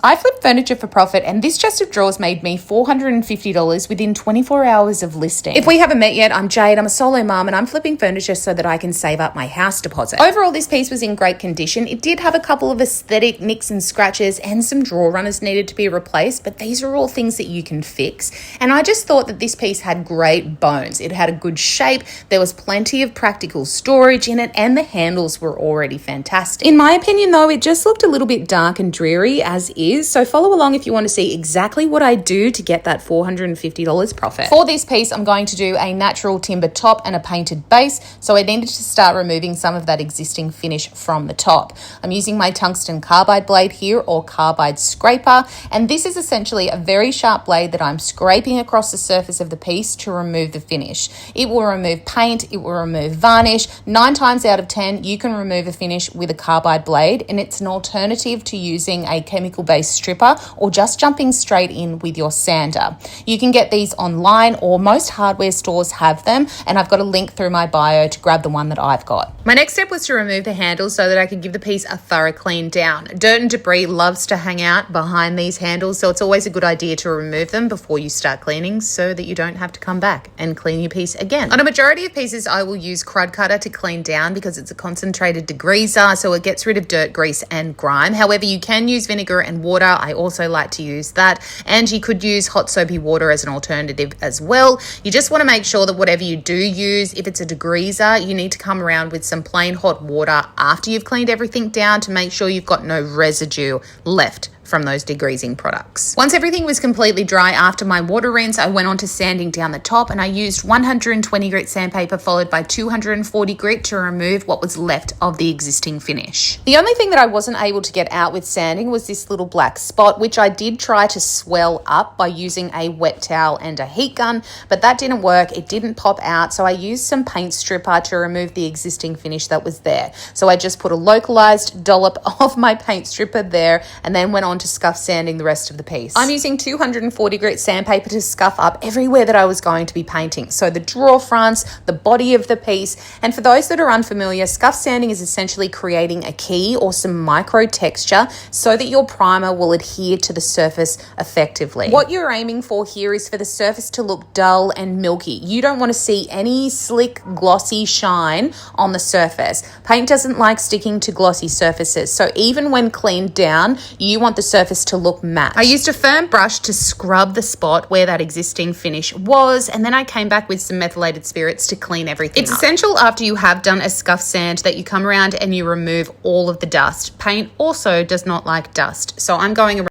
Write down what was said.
I flipped furniture for profit, and this chest of drawers made me $450 within 24 hours of listing. If we haven't met yet, I'm Jade. I'm a solo mom, and I'm flipping furniture so that I can save up my house deposit. Overall, this piece was in great condition. It did have a couple of aesthetic nicks and scratches, and some drawer runners needed to be replaced, but these are all things that you can fix. And I just thought that this piece had great bones. It had a good shape, there was plenty of practical storage in it, and the handles were already fantastic. In my opinion, though, it just looked a little bit dark and dreary as is. So follow along if you want to see exactly what I do to get that $450 profit. For this piece, I'm going to do a natural timber top and a painted base. So I needed to start removing some of that existing finish from the top. I'm using my tungsten carbide blade here, or carbide scraper. And this is essentially a very sharp blade that I'm scraping across the surface of the piece to remove the finish. It will remove paint, it will remove varnish. 9 times out of 10, you can remove a finish with a carbide blade, and it's an alternative to using a chemical-based stripper or just jumping straight in with your sander. You can get these online, or most hardware stores have them, and I've got a link through my bio to grab the one that I've got. My next step was to remove the handles so that I could give the piece a thorough clean down. Dirt and debris loves to hang out behind these handles, so it's always a good idea to remove them before you start cleaning so that you don't have to come back and clean your piece again. On a majority of pieces, I will use Crud Cutter to clean down because it's a concentrated degreaser, so it gets rid of dirt, grease and grime. However, you can use vinegar and water. I also like to use that, and you could use hot soapy water as an alternative as well. You just want to make sure that whatever you do use, if it's a degreaser, you need to come around with some plain hot water after you've cleaned everything down to make sure you've got no residue left from those degreasing products. Once everything was completely dry after my water rinse, I went on to sanding down the top, and I used 120 grit sandpaper followed by 240 grit to remove what was left of the existing finish. The only thing that I wasn't able to get out with sanding was this little black spot, which I did try to swell up by using a wet towel and a heat gun, but that didn't work. It didn't pop out, so I used some paint stripper to remove the existing finish that was there. So I just put a localized dollop of my paint stripper there, and then went on to scuff sanding the rest of the piece. I'm using 240 grit sandpaper to scuff up everywhere that I was going to be painting. So the drawer fronts, the body of the piece. And for those that are unfamiliar, scuff sanding is essentially creating a key or some micro texture so that your primer will adhere to the surface effectively. What you're aiming for here is for the surface to look dull and milky. You don't want to see any slick, glossy shine on the surface. Paint doesn't like sticking to glossy surfaces. So even when cleaned down, you want the surface to look matte. I used a firm brush to scrub the spot where that existing finish was, and then I came back with some methylated spirits to clean everything up. It's essential after you have done a scuff sand that you come around and you remove all of the dust. Paint also does not like dust, so I'm going around